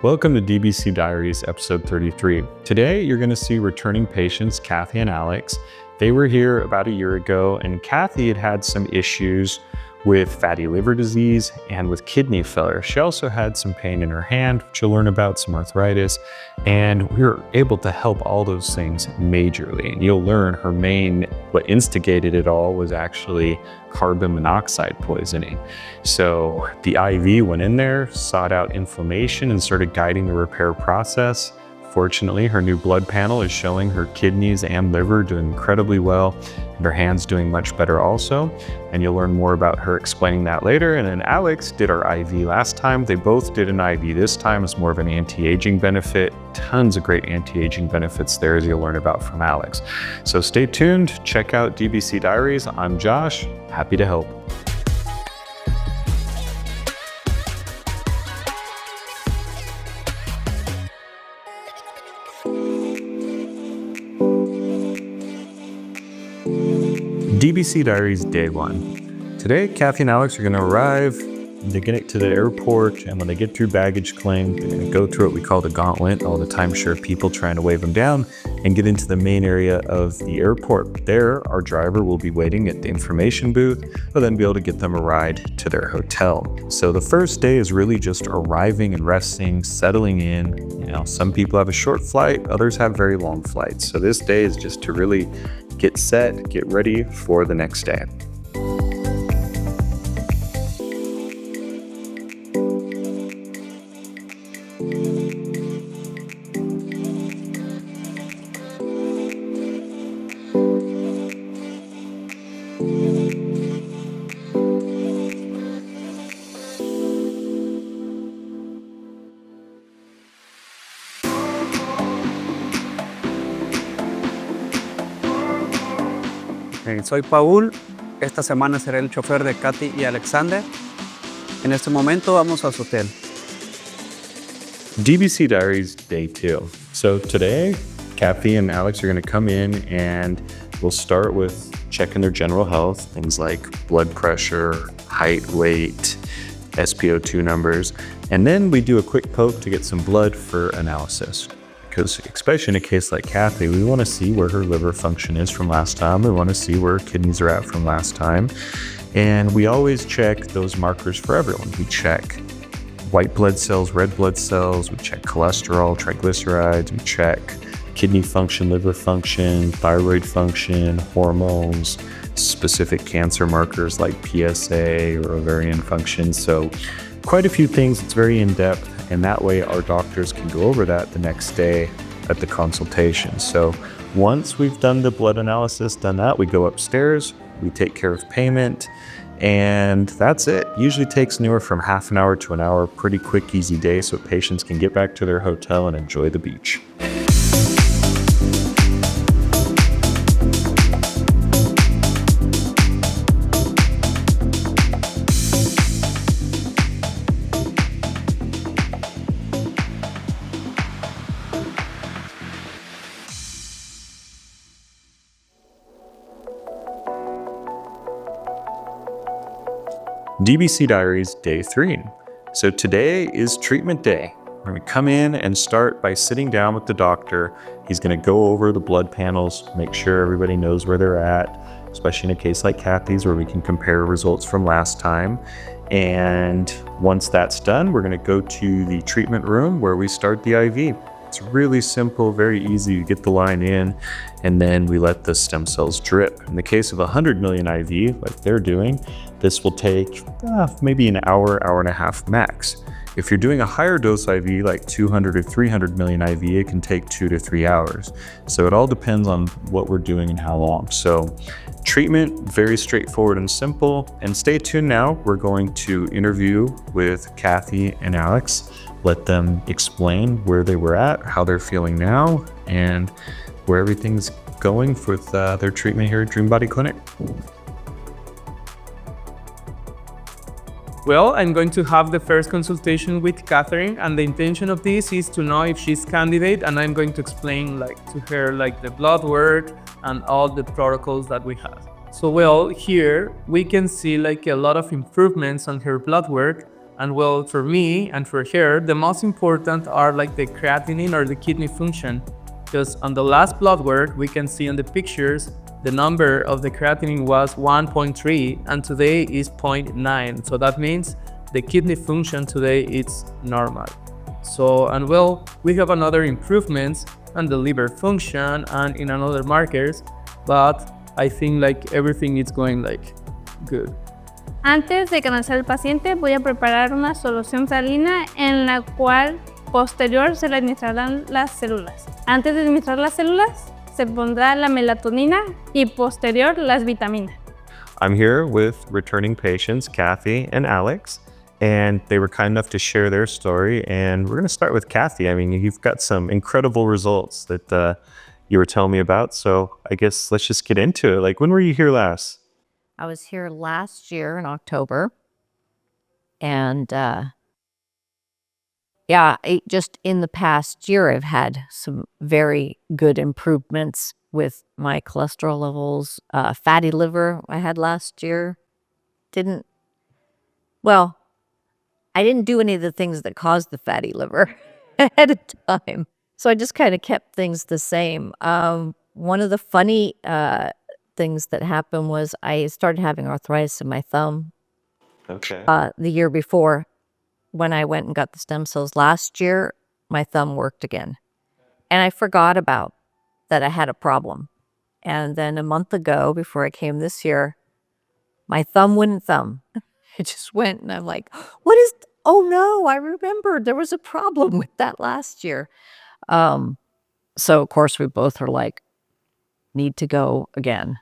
Welcome to DBC Diaries, episode 33. Today, you're going to see returning patients, Cathy and Alex. They were here about a year ago, and Cathy had had some issues with fatty liver disease and with kidney failure. She also had some pain in her hand, which you'll learn about, some arthritis, and we were able to help all those things majorly. And you'll learn what instigated it all was actually carbon monoxide poisoning. So the IV went in there, sought out inflammation, and started guiding the repair process. Fortunately, her new blood panel is showing her kidneys and liver doing incredibly well, and her hands doing much better also. And you'll learn more about her explaining that later. And then Alex did our IV last time. They both did an IV this time as more of an anti-aging benefit. Tons of great anti-aging benefits there, as you'll learn about from Alex. So stay tuned, check out DBC Diaries. I'm Josh, happy to help. DBC Diaries Day 1. Today, Cathy and Alex are going to arrive. They get to the airport, and when they get through baggage claim, they're going to go through what we call the gauntlet, all the timeshare people trying to wave them down, and get into the main area of the airport. There, our driver will be waiting at the information booth. We'll then be able to get them a ride to their hotel. So the first day is really just arriving and resting, settling in. Some people have a short flight, others have very long flights. So this day is just to really get set, get ready for the next day. Soy Paul, esta semana seré el chofer de Cathy y Alexander. En este momento vamos a su hotel. DBC Diaries Day 2. So today, Cathy and Alex are going to come in and we'll start with checking their general health, things like blood pressure, height, weight, SpO2 numbers, and then we do a quick poke to get some blood for analysis. Because especially in a case like Cathy, we want to see where her liver function is from last time. We want to see where her kidneys are at from last time. And we always check those markers for everyone. We check white blood cells, red blood cells. We check cholesterol, triglycerides. We check kidney function, liver function, thyroid function, hormones, specific cancer markers like PSA or ovarian function. So quite a few things. It's very in-depth. And that way our doctors can go over that the next day at the consultation. So once we've done the blood analysis, we go upstairs, we take care of payment, and that's it. Usually takes anywhere from half an hour to an hour, pretty quick, easy day so patients can get back to their hotel and enjoy the beach. DBC Diaries Day 3. So today is treatment day. We're going to come in and start by sitting down with the doctor. He's going to go over the blood panels, make sure everybody knows where they're at, especially in a case like Cathy's where we can compare results from last time. And once that's done, we're going to go to the treatment room where we start the IV. It's really simple, very easy. You get the line in, and then we let the stem cells drip. In the case of 100 million IV, like they're doing, this will take maybe an hour, hour and a half max. If you're doing a higher dose IV, like 200 or 300 million IV, it can take 2 to 3 hours. So it all depends on what we're doing and how long. So treatment, very straightforward and simple. And stay tuned now. We're going to interview with Cathy and Alex, let them explain where they were at, how they're feeling now, and where everything's going with their treatment here at Dream Body Clinic. Well, I'm going to have the first consultation with Catherine, and the intention of this is to know if she's candidate, and I'm going to explain to her the blood work and all the protocols that we have. So well, here we can see a lot of improvements on her blood work. And well, for me and for her, the most important are like the creatinine or the kidney function. Because on the last blood work, we can see on the pictures, the number of the creatinine was 1.3 and today is 0.9. So that means the kidney function today is normal. So, and well, we have another improvements on the liver function and in another markers, but I think like everything is going like good. Antes de conocer al paciente, voy a preparar una solución salina en la cual posterior se le administrarán las células. Antes de administrar las células, se pondrá la melatonina y posterior las vitaminas. I'm here with returning patients, Cathy and Alex, and they were kind enough to share their story. And we're going to start with Cathy. I mean, you've got some incredible results that you were telling me about. So I guess let's just get into it. Like, when were you here last? I was here last year in October, and just in the past year, I've had some very good improvements with my cholesterol levels. Fatty liver I had last year. I didn't do any of the things that caused the fatty liver ahead of time, so I just kind of kept things the same. One of the funny things that happened was I started having arthritis in my thumb. Okay. The year before, when I went and got the stem cells last year, my thumb worked again. And I forgot about that I had a problem. And then a month ago, before I came this year, my thumb wouldn't thumb. It just went, and I'm like, oh no, I remembered there was a problem with that last year. So of course we both are like, need to go again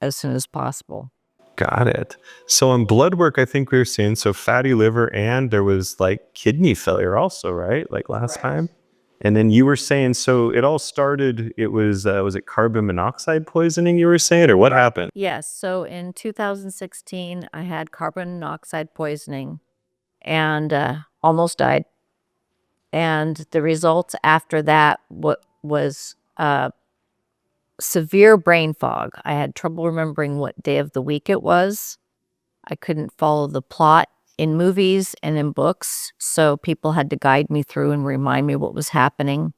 as soon as possible. Got it. So on blood work, I think we were seeing fatty liver, and there was like kidney failure also, right? Like last time. And then you were saying, so it all started, it was it carbon monoxide poisoning you were saying, or what happened? Yes. So in 2016, I had carbon monoxide poisoning and almost died. And the results after that was severe brain fog. I had trouble remembering what day of the week it was. I couldn't follow the plot in movies and in books, so people had to guide me through and remind me what was happening.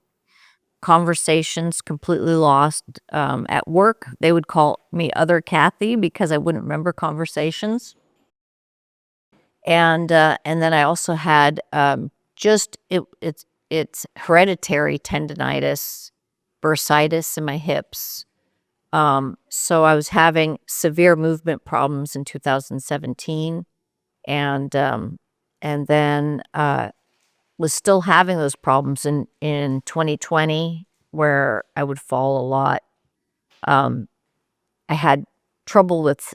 Conversations completely lost. At work, they would call me Other Cathy because I wouldn't remember conversations. And then I also had it's hereditary tendonitis, bursitis in my hips. So I was having severe movement problems in 2017, and then was still having those problems in 2020, where I would fall a lot. I had trouble with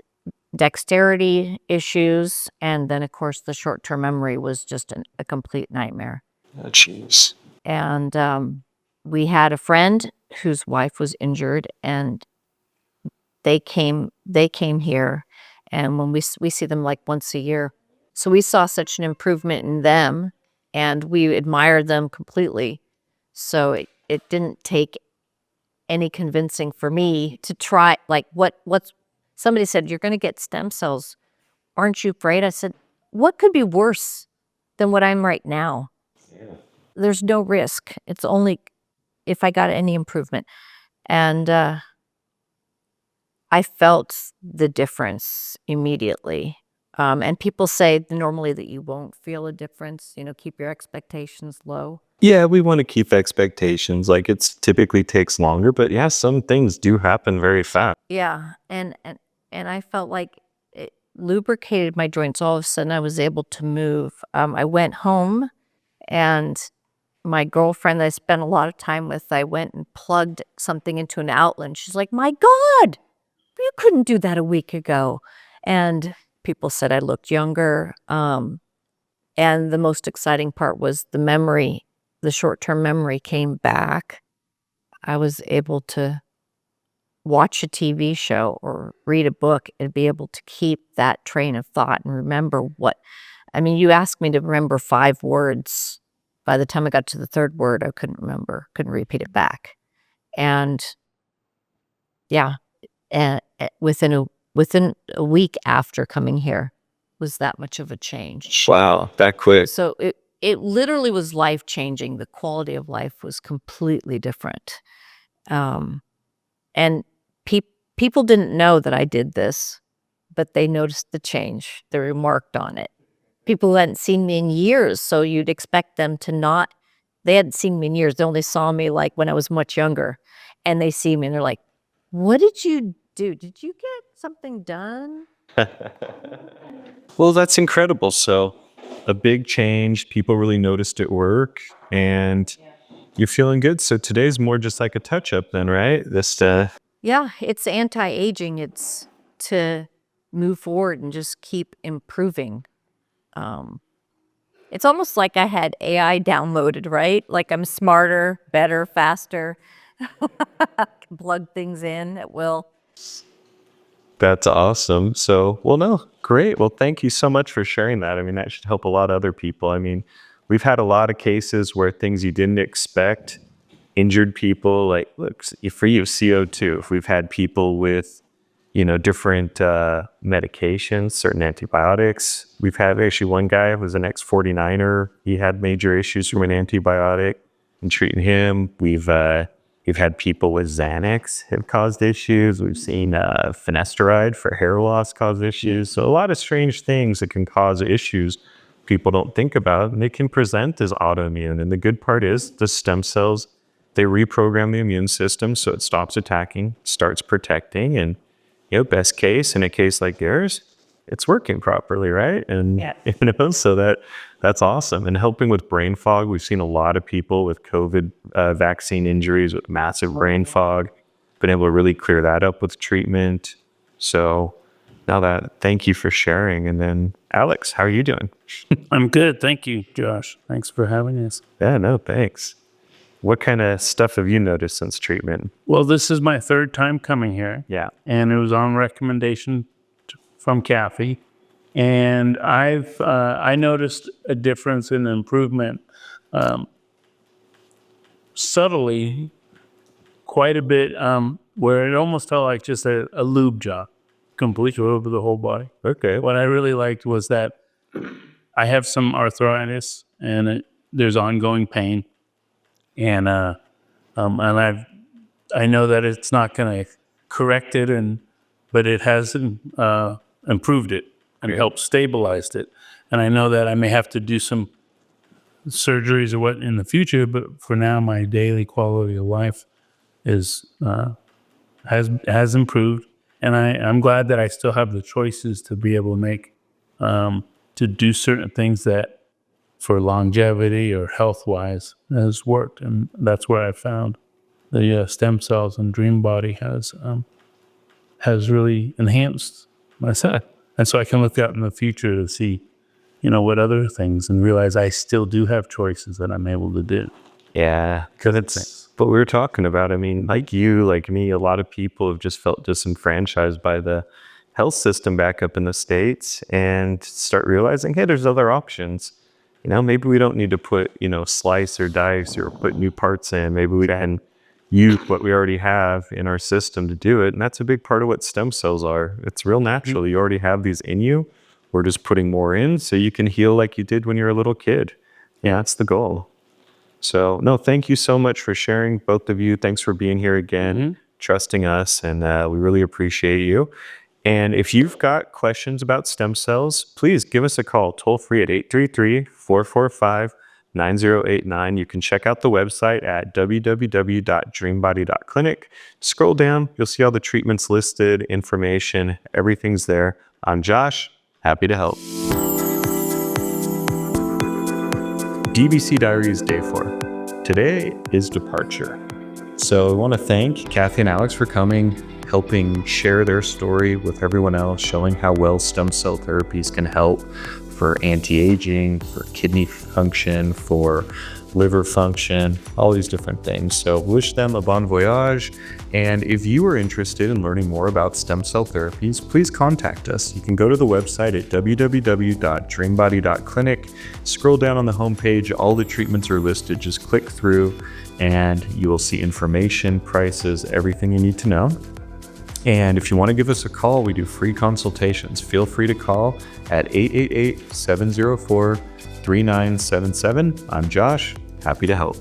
dexterity issues, and then of course the short-term memory was just a complete nightmare. Oh, jeez. And we had a friend whose wife was injured, and they came here, and when we see them like once a year, so we saw such an improvement in them, and we admired them completely. So it didn't take any convincing for me to try. Like what's somebody said, you're going to get stem cells, aren't you afraid? I said, what could be worse than what I'm right now? Yeah. There's no risk. It's only if I got any improvement. And I felt the difference immediately. And people say normally that you won't feel a difference, keep your expectations low. Yeah, we want to keep expectations. Like, it typically takes longer, but yeah, some things do happen very fast. Yeah, and I felt like it lubricated my joints. All of a sudden, I was able to move. I went home, and my girlfriend that I spent a lot of time with, I went and plugged something into an outlet. And she's like, my God, you couldn't do that a week ago. And people said I looked younger. And the most exciting part was the memory. The short-term memory came back. I was able to watch a TV show or read a book and be able to keep that train of thought and remember you asked me to remember 5 words. By the time I got to the 3rd word, I couldn't repeat it back. And yeah, within a week after coming here, was that much of a change. Wow, that quick. So it literally was life-changing. The quality of life was completely different. And people didn't know that I did this, but they noticed the change. They remarked on it. People who hadn't seen me in years, so you'd expect them to not. They hadn't seen me in years. They only saw me like when I was much younger. And they see me and they're like, what did you do? Did you get something done? Well, that's incredible. So a big change, people really noticed at work, and you're feeling good. So today's more just like a touch-up then, right? Yeah, it's anti-aging. It's to move forward and just keep improving. It's almost like I had AI downloaded, right? Like I'm smarter, better, faster. Can plug things in at will. That's awesome. So, well, no, great. Well, thank you so much for sharing that. I mean, that should help a lot of other people. I mean, we've had a lot of cases where things you didn't expect, injured people, like, look, for you, CO2, if we've had people with, different medications, certain antibiotics. We've had actually one guy who was an ex-49er. He had major issues from an antibiotic and treating him. We've had people with Xanax have caused issues. We've seen finasteride for hair loss cause issues. So a lot of strange things that can cause issues people don't think about, and they can present as autoimmune. And the good part is the stem cells, they reprogram the immune system so it stops attacking, starts protecting, and best case, in a case like yours, it's working properly, right? And so that's awesome. And helping with brain fog, we've seen a lot of people with COVID vaccine injuries with massive brain fog, been able to really clear that up with treatment. So thank you for sharing. And then Alex, how are you doing? I'm good. Thank you, Josh. Thanks for having us. Yeah, no, thanks. What kind of stuff have you noticed since treatment? Well, this is my third time coming here. Yeah. And it was on recommendation from Cathy. And I noticed a difference in improvement subtly, quite a bit, where it almost felt like just a lube job, completely over the whole body. Okay. What I really liked was that I have some arthritis, and there's ongoing pain. And I know that it's not going to correct it, but it has improved it and helped stabilize it. And I know that I may have to do some surgeries or what in the future, but for now, my daily quality of life has improved. And I'm glad that I still have the choices to be able to make to do certain things that, for longevity or health-wise, has worked. And that's where I found the stem cells and Dream Body has really enhanced myself. And so I can look out in the future to see, what other things, and realize I still do have choices that I'm able to do. Yeah, because it's what we were talking about. I mean, like you, like me, a lot of people have just felt disenfranchised by the health system back up in the States, and start realizing, hey, there's other options. Maybe we don't need to put, slice or dice or put new parts in. Maybe we can use what we already have in our system to do it. And that's a big part of what stem cells are. It's real natural. You already have these in you. We're just putting more in so you can heal like you did when you were a little kid. Yeah, that's the goal. So, no, thank you so much for sharing, both of you. Thanks for being here again, trusting us, and we really appreciate you. And if you've got questions about stem cells, please give us a call toll free at 833-445-9089. You can check out the website at www.dreambody.clinic. Scroll down, you'll see all the treatments listed, information, everything's there. I'm Josh, happy to help. DBC Diaries Day 4. Today is departure. So I want to thank Cathy and Alex for coming, helping share their story with everyone else, showing how well stem cell therapies can help for anti-aging, for kidney function, for liver function, all these different things. So wish them a bon voyage. And if you are interested in learning more about stem cell therapies, please contact us. You can go to the website at www.dreambody.clinic. Scroll down on the homepage, all the treatments are listed. Just click through and you will see information, prices, everything you need to know. And if you want to give us a call, we do free consultations. Feel free to call at 888-704-3977. I'm Josh, happy to help.